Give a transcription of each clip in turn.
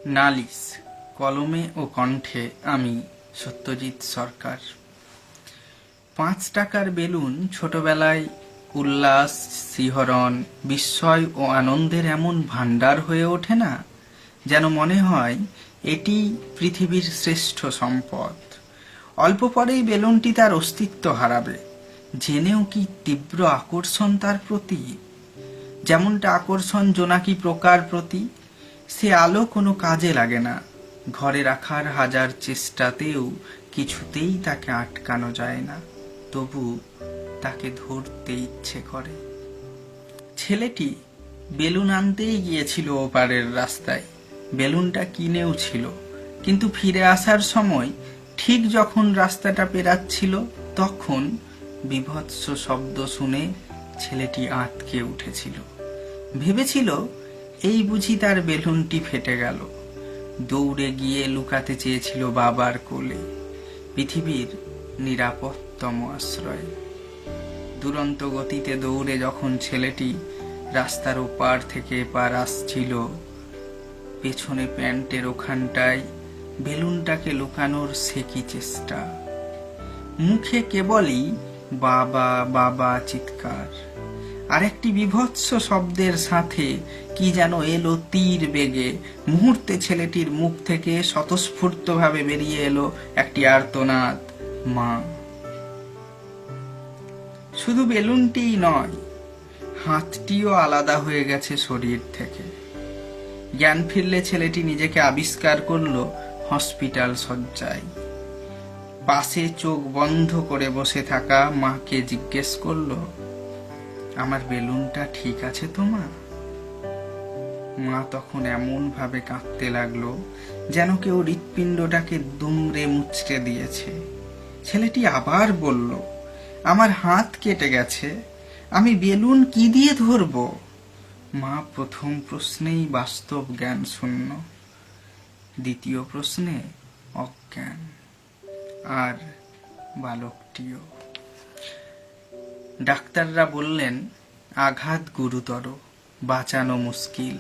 নালিশ কলমে ও কণ্ঠে আমি সত্যজিৎ সরকার। ৫ টাকার বেলুন ছোটবেলায় উল্লাস, শিহরণ, বিস্ময় ও আনন্দের এমন ভাণ্ডার হয়ে ওঠে না, যেন মনে হয় এটি পৃথিবীর শ্রেষ্ঠ সম্পদ। অল্প পরেই বেলুনটি তার অস্তিত্ব হারাবে, জেনেও কি তীব্র আকর্ষণ তার প্রতি। যেমনটা আকর্ষণ জোনাকি পোকার প্রতি। সে আলো কোনো কাজে লাগে না, ঘরে রাখার হাজার চেষ্টাতেও কিছুতেই তাকে আটকানো যায় না, তবু তাকে ধরতে ইচ্ছে করে। ছেলেটি বেলুন আনতেই গিয়েছিল ওপারের রাস্তায়, বেলুনটা কিনেও ছিল, কিন্তু ফিরে আসার সময় ঠিক যখন রাস্তাটা পেরাচ্ছিল তখন বীভৎস শব্দ শুনে ছেলেটি আঁতকে উঠেছিল। ভেবেছিল এই বুঝি তার বেলুনটি ফেটে গেল। দৌড়ে গিয়ে লুকাতে চেয়েছিল বাবার কোলে, পৃথিবীর নিরাপদতম আশ্রয়। দুরন্ত গতিতে দৌড়ে যখন ছেলেটি রাস্তার ওপার থেকে এপার আসছিল, পেছনে প্যান্টের ওখানটায় বেলুনটাকে লুকানোর সে কি চেষ্টা। মুখে কেবলই বাবা বাবা চিৎকার, আর একটি বিভৎস শব্দের সাথে কি যেন এলো তীর বেগে। মুহূর্তে ছেলেটির মুখ থেকে স্বতঃস্ফূর্তভাবে বেরিয়ে এলো একটি আর্তনাদ, মা। শুধু বেলুনটিই নয়, হাতটিও আলাদা হয়ে গেছে শরীর থেকে। জ্ঞান ফিরলে ছেলেটি নিজেকে আবিষ্কার করলো হসপিটাল শয্যায়। পাশে চোখ বন্ধ করে বসে থাকা মাকে জিজ্ঞেস করলো, আমার বেলুনটা ঠিক আছে তো মা? মা তখন এমন ভাবে কাঁদতে লাগলো যেন কেউ হৃৎপিণ্ডটাকে দুমড়ে মুচড়ে দিয়েছে। ছেলেটি আবার বলল, আমার হাত কেটে গেছে, আমি বেলুন কি দিয়ে ধরবো? মা প্রথম প্রশ্নেই বাস্তব জ্ঞান শূন্য, দ্বিতীয় প্রশ্নে অজ্ঞান, আর বালকটিও। ডাক্তাররা বললেন আঘাত গুরুতর, বাঁচানো মুশকিল।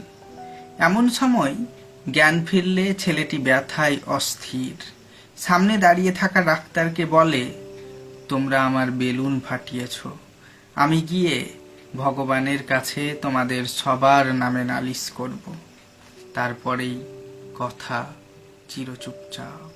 এমন সময় জ্ঞান ফিরলে ছেলেটি ব্যথায় অস্থির। সামনে দাঁড়িয়ে থাকা ডাক্তারকে বলে, তোমরা আমার বেলুন ফাটিয়েছ, আমি গিয়ে ভগবানের কাছে তোমাদের সবার নামে নালিশ করব। তারপরেই কথা চিরচুপচাপ।